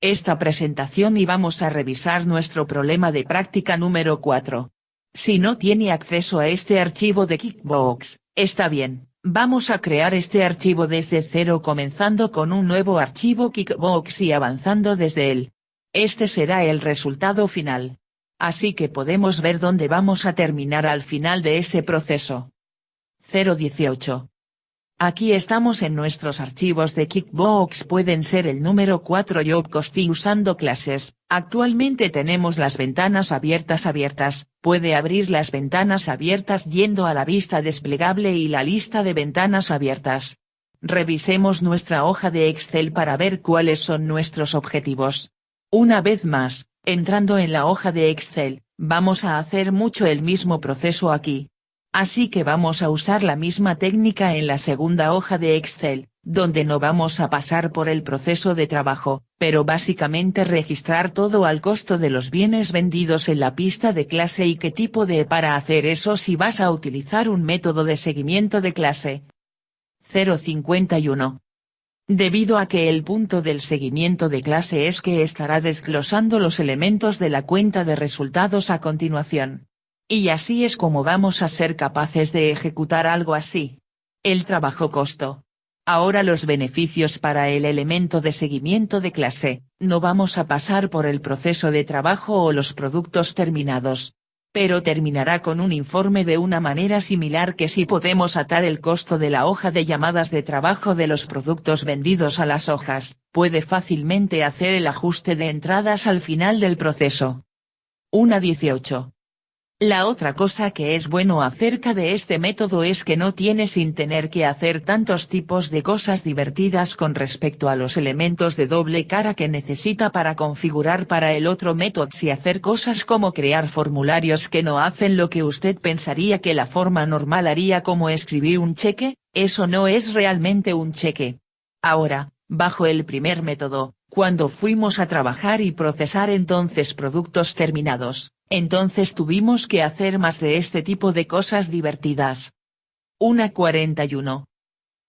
esta presentación y vamos a revisar nuestro problema de práctica número 4. Si no tiene acceso a este archivo de Kickbox, está bien, vamos a crear este archivo desde cero comenzando con un nuevo archivo Kickbox y avanzando desde él. Este será el resultado final. Así que podemos ver dónde vamos a terminar al final de ese proceso. 018. Aquí estamos en nuestros archivos de Kickbox, pueden ser el número 4 Jobcost y usando clases. Actualmente tenemos las ventanas abiertas, puede abrir las ventanas abiertas yendo a la vista desplegable y la lista de ventanas abiertas. Revisemos nuestra hoja de Excel para ver cuáles son nuestros objetivos. Una vez más, entrando en la hoja de Excel, vamos a hacer mucho el mismo proceso aquí. Así que vamos a usar la misma técnica en la segunda hoja de Excel, donde no vamos a pasar por el proceso de trabajo, pero básicamente registrar todo al costo de los bienes vendidos en la pista de clase y qué tipo de para hacer eso si vas a utilizar un método de seguimiento de clase. 051. Debido a que el punto del seguimiento de clase es que estará desglosando los elementos de la cuenta de resultados a continuación. Y así es como vamos a ser capaces de ejecutar algo así. El trabajo costo. Ahora los beneficios para el elemento de seguimiento de clase, no vamos a pasar por el proceso de trabajo o los productos terminados. Pero terminará con un informe de una manera similar que si podemos atar el costo de la hoja de llamadas de trabajo de los productos vendidos a las hojas, puede fácilmente hacer el ajuste de entradas al final del proceso. 1.18. La otra cosa que es bueno acerca de este método es que no tiene sin tener que hacer tantos tipos de cosas divertidas con respecto a los elementos de doble cara que necesita para configurar para el otro método y hacer cosas como crear formularios que no hacen lo que usted pensaría que la forma normal haría como escribir un cheque, eso no es realmente un cheque. Ahora, bajo el primer método, cuando fuimos a trabajar y procesar entonces productos terminados, entonces tuvimos que hacer más de este tipo de cosas divertidas. 1.41.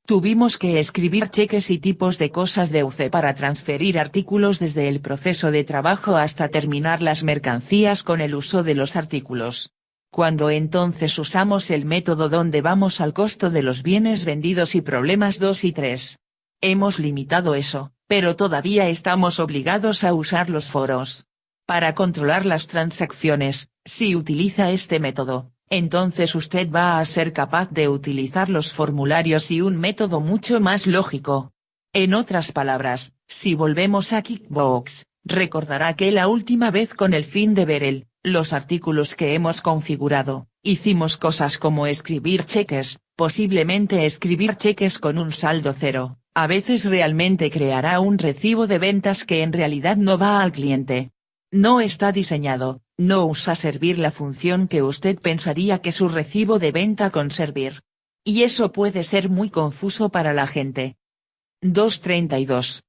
Tuvimos que escribir cheques y tipos de cosas de UC para transferir artículos desde el proceso de trabajo hasta terminar las mercancías con el uso de los artículos. Cuando entonces usamos el método donde vamos al costo de los bienes vendidos y problemas 2 y 3. Hemos limitado eso, pero todavía estamos obligados a usar los foros. Para controlar las transacciones, si utiliza este método, entonces usted va a ser capaz de utilizar los formularios y un método mucho más lógico. En otras palabras, si volvemos a Kickbox, recordará que la última vez con el fin de ver los artículos que hemos configurado, hicimos cosas como escribir cheques, posiblemente escribir cheques con un saldo cero, a veces realmente creará un recibo de ventas que en realidad no va al cliente. No está diseñado, no usa servir la función que usted pensaría que su recibo de venta con servir. Y eso puede ser muy confuso para la gente. 2.32.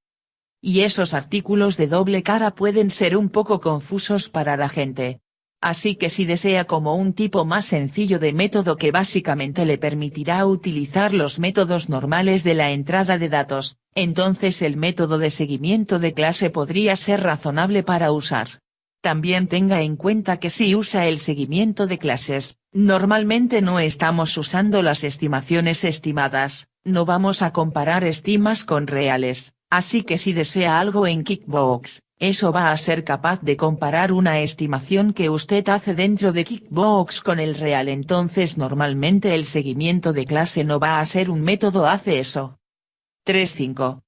Y esos artículos de doble cara pueden ser un poco confusos para la gente. Así que si desea como un tipo más sencillo de método que básicamente le permitirá utilizar los métodos normales de la entrada de datos, entonces el método de seguimiento de clase podría ser razonable para usar. También tenga en cuenta que si usa el seguimiento de clases, normalmente no estamos usando las estimaciones estimadas, no vamos a comparar estimas con reales, así que si desea algo en Kickbox, eso va a ser capaz de comparar una estimación que usted hace dentro de Kickbox con el real, entonces normalmente el seguimiento de clase no va a ser un método hace eso. 3.5.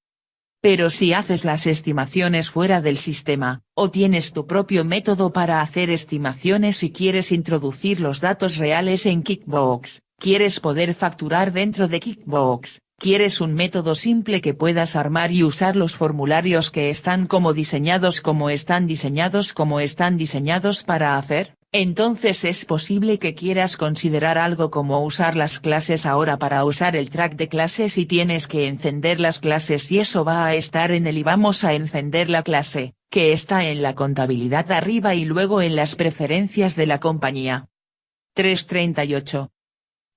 Pero si haces las estimaciones fuera del sistema, o tienes tu propio método para hacer estimaciones y quieres introducir los datos reales en Kickbox, quieres poder facturar dentro de Kickbox, quieres un método simple que puedas armar y usar los formularios que están diseñados para hacer, entonces es posible que quieras considerar algo como usar las clases ahora para usar el track de clases y tienes que encender las clases y eso va a estar en el y vamos a encender la clase, que está en la contabilidad arriba y luego en las preferencias de la compañía. 3.38.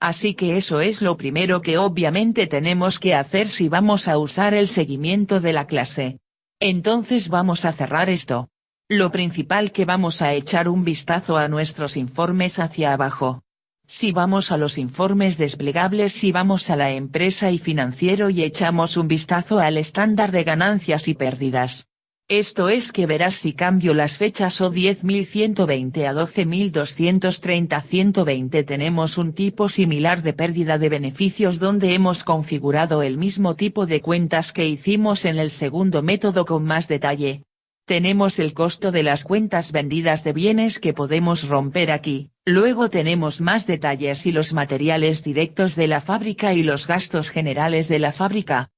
Así que eso es lo primero que obviamente tenemos que hacer si vamos a usar el seguimiento de la clase. Entonces vamos a cerrar esto. Lo principal que vamos a echar un vistazo a nuestros informes hacia abajo. Si vamos a los informes desplegables, si vamos a la empresa y financiero y echamos un vistazo al estándar de ganancias y pérdidas. Esto es que verás si cambio las fechas o 10.120 a 12.230 120 tenemos un tipo similar de pérdida de beneficios donde hemos configurado el mismo tipo de cuentas que hicimos en el segundo método con más detalle. Tenemos el costo de las cuentas vendidas de bienes que podemos romper aquí, luego tenemos más detalles y los materiales directos de la fábrica y los gastos generales de la fábrica.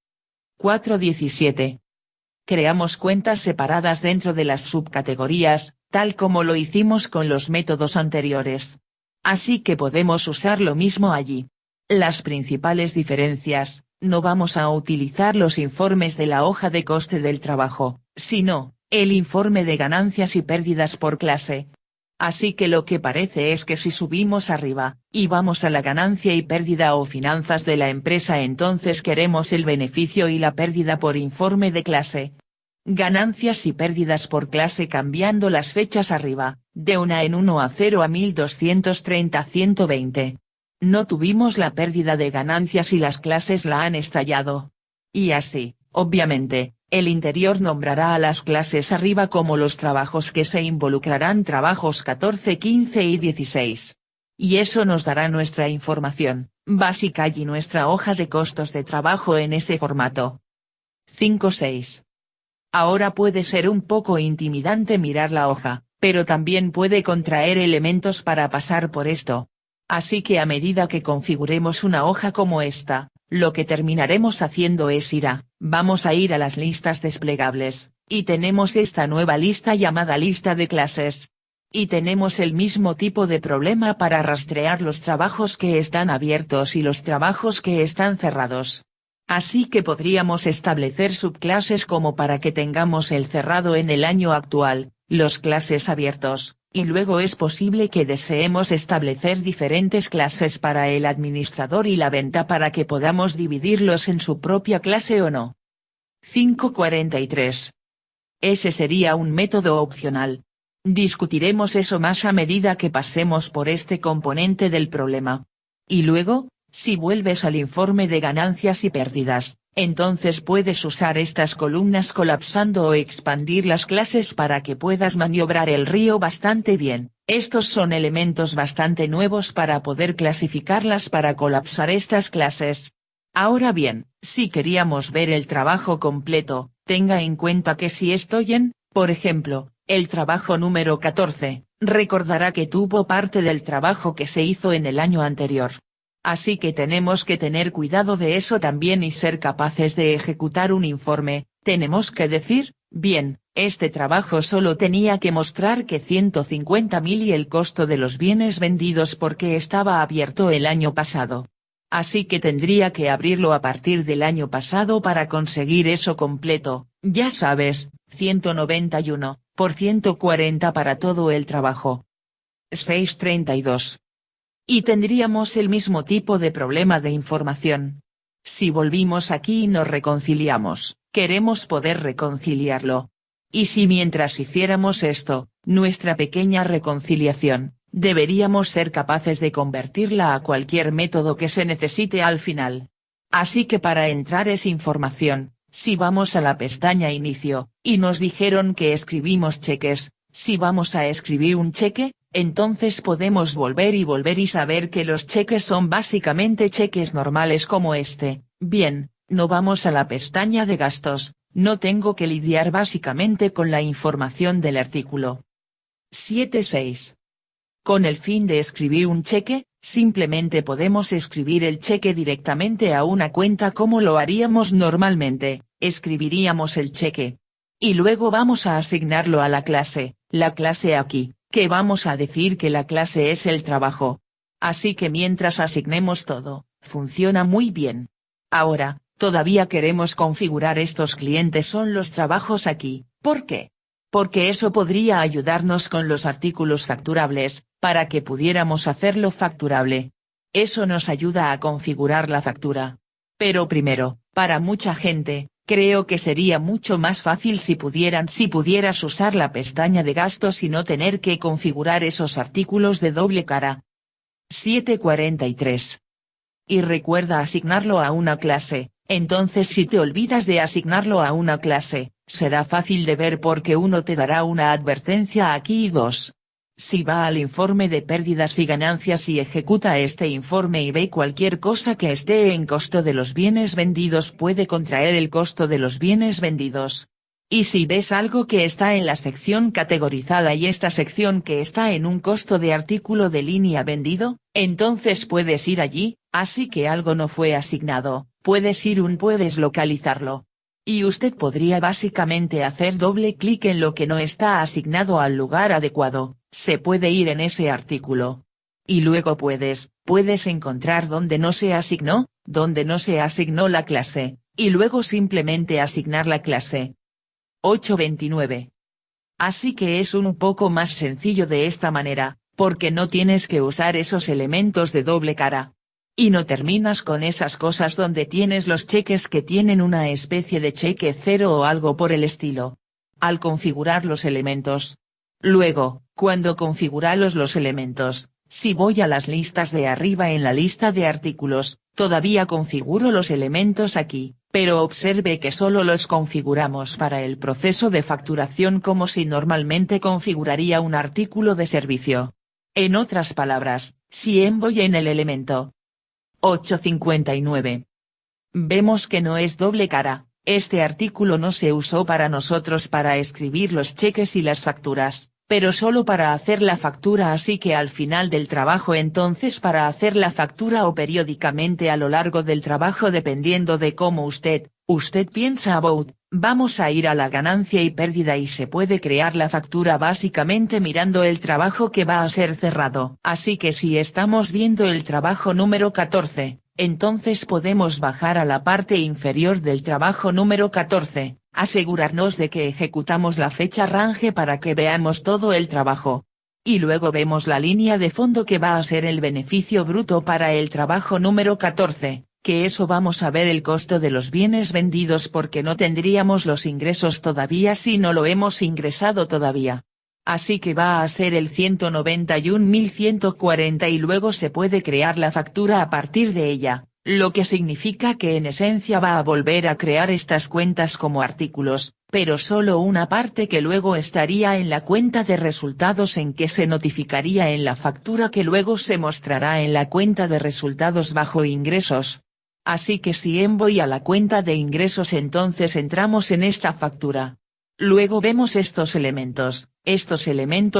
4.17. Creamos cuentas separadas dentro de las subcategorías, tal como lo hicimos con los métodos anteriores. Así que podemos usar lo mismo allí. Las principales diferencias: no vamos a utilizar los informes de la hoja de coste del trabajo, sino el informe de ganancias y pérdidas por clase. Así que lo que parece es que si subimos arriba, y vamos a la ganancia y pérdida o finanzas de la empresa, entonces queremos el beneficio y la pérdida por informe de clase. Ganancias y pérdidas por clase cambiando las fechas arriba, de 1 en 1 a 0 a 1230 120. No tuvimos la pérdida de ganancias y las clases la han estallado. Y así, obviamente, el interior nombrará a las clases arriba como los trabajos que se involucrarán, trabajos 14, 15 y 16. Y eso nos dará nuestra información básica y nuestra hoja de costos de trabajo en ese formato. 5.6. Ahora puede ser un poco intimidante mirar la hoja, pero también puede contraer elementos para pasar por esto. Así que a medida que configuremos una hoja como esta, lo que terminaremos haciendo es vamos a ir a las listas desplegables, y tenemos esta nueva lista llamada lista de clases. Y tenemos el mismo tipo de problema para rastrear los trabajos que están abiertos y los trabajos que están cerrados. Así que podríamos establecer subclases como para que tengamos el cerrado en el año actual, los clases abiertos, y luego es posible que deseemos establecer diferentes clases para el administrador y la venta para que podamos dividirlos en su propia clase o no. 5.43. Ese sería un método opcional. Discutiremos eso más a medida que pasemos por este componente del problema. Y luego, si vuelves al informe de ganancias y pérdidas, entonces puedes usar estas columnas colapsando o expandir las clases para que puedas maniobrar el río bastante bien. Estos son elementos bastante nuevos para poder clasificarlas para colapsar estas clases. Ahora bien, si queríamos ver el trabajo completo, tenga en cuenta que si estoy en, por ejemplo, el trabajo número 14, recordará que tuvo parte del trabajo que se hizo en el año anterior. Así que tenemos que tener cuidado de eso también y ser capaces de ejecutar un informe. Tenemos que decir, bien, este trabajo solo tenía que mostrar que 150.000 y el costo de los bienes vendidos porque estaba abierto el año pasado. Así que tendría que abrirlo a partir del año pasado para conseguir eso completo, ya sabes, 191, por 140 para todo el trabajo. 6.32. Y tendríamos el mismo tipo de problema de información. Si volvimos aquí y nos reconciliamos, queremos poder reconciliarlo. Y si mientras hiciéramos esto, nuestra pequeña reconciliación, deberíamos ser capaces de convertirla a cualquier método que se necesite al final. Así que para entrar esa información, si vamos a la pestaña Inicio, y nos dijeron que escribimos cheques, si vamos a escribir un cheque, entonces podemos volver y saber que los cheques son básicamente cheques normales como este. Bien, no vamos a la pestaña de gastos, no tengo que lidiar básicamente con la información del artículo. 7.6. Con el fin de escribir un cheque, simplemente podemos escribir el cheque directamente a una cuenta como lo haríamos normalmente, escribiríamos el cheque. Y luego vamos a asignarlo a la clase aquí, que vamos a decir que la clase es el trabajo. Así que mientras asignemos todo, funciona muy bien. Ahora, todavía queremos configurar estos clientes son los trabajos aquí. ¿Por qué? Porque eso podría ayudarnos con los artículos facturables, para que pudiéramos hacerlo facturable. Eso nos ayuda a configurar la factura. Pero primero, para mucha gente, Creo que sería mucho más fácil si pudieras usar la pestaña de gastos y no tener que configurar esos artículos de doble cara. 7.43. Y recuerda asignarlo a una clase. Entonces si te olvidas de asignarlo a una clase, será fácil de ver porque uno te dará una advertencia aquí y 2. Si va al informe de pérdidas y ganancias y ejecuta este informe y ve cualquier cosa que esté en costo de los bienes vendidos puede contraer el costo de los bienes vendidos. Y si ves algo que está en la sección categorizada y esta sección que está en un costo de artículo de línea vendido, entonces puedes ir allí, así que algo no fue asignado, puedes localizarlo. Y usted podría básicamente hacer doble clic en lo que no está asignado al lugar adecuado, se puede ir en ese artículo. Y luego puedes encontrar donde no se asignó la clase, y luego simplemente asignar la clase. 8.29. Así que es un poco más sencillo de esta manera, porque no tienes que usar esos elementos de doble cara. Y no terminas con esas cosas donde tienes los cheques que tienen una especie de cheque cero o algo por el estilo. Al configurar los elementos. Luego, cuando configuramos los elementos, si voy a las listas de arriba en la lista de artículos, todavía configuro los elementos aquí, pero observe que solo los configuramos para el proceso de facturación como si normalmente configuraría un artículo de servicio. En otras palabras, si voy en el elemento 8.59. Vemos que no es doble cara, este artículo no se usó para nosotros para escribir los cheques y las facturas, pero solo para hacer la factura, así que al final del trabajo entonces para hacer la factura o periódicamente a lo largo del trabajo dependiendo de cómo usted piensa vamos a ir a la ganancia y pérdida y se puede crear la factura básicamente mirando el trabajo que va a ser cerrado. Así que si estamos viendo el trabajo número 14, entonces podemos bajar a la parte inferior del trabajo número 14, asegurarnos de que ejecutamos la fecha range para que veamos todo el trabajo. Y luego vemos la línea de fondo que va a ser el beneficio bruto para el trabajo número 14. Que eso vamos a ver el costo de los bienes vendidos porque no tendríamos los ingresos todavía si no lo hemos ingresado todavía. Así que va a ser el 191.140 y luego se puede crear la factura a partir de ella, lo que significa que en esencia va a volver a crear estas cuentas como artículos, pero solo una parte que luego estaría en la cuenta de resultados en que se notificaría en la factura que luego se mostrará en la cuenta de resultados bajo ingresos. Así que si voy a la cuenta de ingresos entonces entramos en esta factura. Luego vemos estos elementos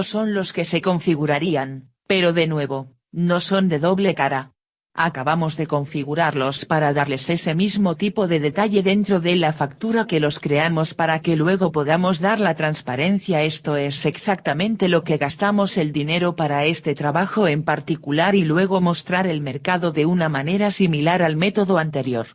son los que se configurarían, pero de nuevo, no son de doble cara. Acabamos de configurarlos para darles ese mismo tipo de detalle dentro de la factura que los creamos para que luego podamos dar la transparencia. Esto es exactamente lo que gastamos el dinero para este trabajo en particular y luego mostrar el mercado de una manera similar al método anterior.